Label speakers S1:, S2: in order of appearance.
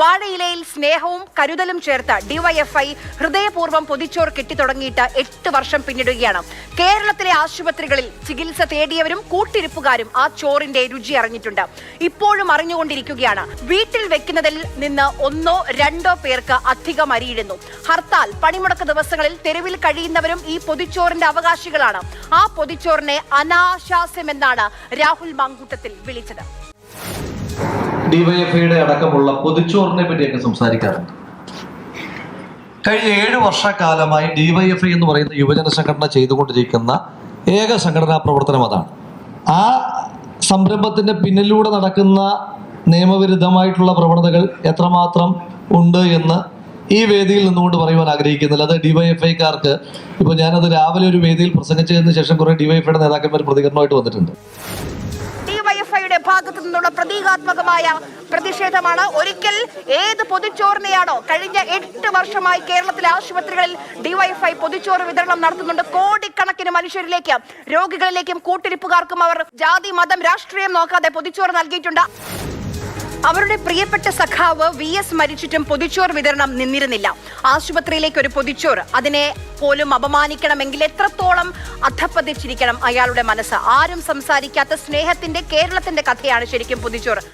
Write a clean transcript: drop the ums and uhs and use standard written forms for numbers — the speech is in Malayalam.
S1: വാഴയിലയിൽ സ്നേഹവും കരുതലും ചേർത്ത് ഡിവൈഎഫ്ഐ ഹൃദയപൂർവ്വം പൊതിച്ചോർ കെട്ടിത്തുടങ്ങിയിട്ട് 8 വർഷം പിന്നിടുകയാണ്. കേരളത്തിലെ ആശുപത്രികളിൽ ചികിത്സ തേടിയവരും കൂട്ടിരിപ്പുകാരും ആ ചോറിന്റെ രുചി അറിഞ്ഞിട്ടുണ്ട്. ഇപ്പോഴും അറിഞ്ഞുകൊണ്ടിരിക്കുകയാണ്. വീട്ടിൽ വെക്കുന്നതിൽ നിന്ന് 1 or 2 പേർക്ക് അധികം അരിയിടുന്നു. ഹർത്താൽ, പണിമുടക്ക് ദിവസങ്ങളിൽ തെരുവിൽ കഴിയുന്നവരും ഈ പൊതിച്ചോറിന്റെ അവകാശികളാണ്. ആ പൊതിച്ചോറിനെ അനാശാസ്യമെന്നാണ് രാഹുൽ മാങ്കൂട്ടത്തിൽ വിളിച്ചത്.
S2: ഡിവൈഎഫ്ഐയുടെ അടക്കമുള്ള പൊതിച്ചോറിനെ പറ്റിയൊക്കെ സംസാരിക്കാറുണ്ട്. കഴിഞ്ഞ 7 വർഷക്കാലമായി ഡിവൈഎഫ്ഐ എന്ന് പറയുന്ന യുവജന സംഘടന ചെയ്തുകൊണ്ടിരിക്കുന്ന ഏക സംഘടനാ പ്രവർത്തനം അതാണ്. ആ സംരംഭത്തിന്റെ പിന്നിലൂടെ നടക്കുന്ന നിയമവിരുദ്ധമായിട്ടുള്ള പ്രവണതകൾ എത്രമാത്രം ഉണ്ട് എന്ന് ഈ വേദിയിൽ നിന്നുകൊണ്ട് പറയുവാൻ ആഗ്രഹിക്കുന്നില്ല. അത് ഡിവൈഎഫ്ഐക്കാർക്ക് ഇപ്പോൾ ഞാനത് രാവിലെ ഒരു വേദിയിൽ പ്രസംഗിച്ചതിന് ശേഷം കുറെ ഡിവൈഎഫ്ഐയുടെ നേതാക്കന്മാർ പ്രതികരണമായിട്ട് വന്നിട്ടുണ്ട്.
S1: ഡിവൈഎഫ്ഐയുടെ ഭാഗത്തു നിന്നുള്ള പ്രതീകാത്മകമായ പ്രതിഷേധമാണ്. ഒരിക്കൽ ഏത് പൊതിച്ചോറിനെയാണോ കഴിഞ്ഞ 8 വർഷമായി കേരളത്തിലെ ആശുപത്രികളിൽ ഡിവൈഎഫ്ഐ പൊതിച്ചോറ് വിതരണം നടത്തുന്നുണ്ട്. കോടിക്കണക്കിന് മനുഷ്യരിലേക്ക്, രോഗികളിലേക്കും കൂട്ടിരിപ്പുകാർക്കും അവർ ജാതി, മതം, രാഷ്ട്രീയം നോക്കാതെ പൊതിച്ചോറ് നൽകിയിട്ടുണ്ട്. അവരുടെ പ്രിയപ്പെട്ട സഖാവ് VS മരിച്ചിട്ടും പൊതിച്ചോറ് വിതരണം നിന്നിരുന്നില്ല. ആശുപത്രിയിലേക്ക് ഒരു പൊതിച്ചോറ്, അതിനെ പോലും അപമാനിക്കണമെങ്കിൽ എത്രത്തോളം അധപ്പതിച്ചിരിക്കണം അയാളുടെ മനസ്സ്. ആരും സംസാരിക്കാത്ത സ്നേഹത്തിന്റെ കേരളത്തിന്റെ കഥയാണ് ശരിക്കും പൊതിച്ചോറ്.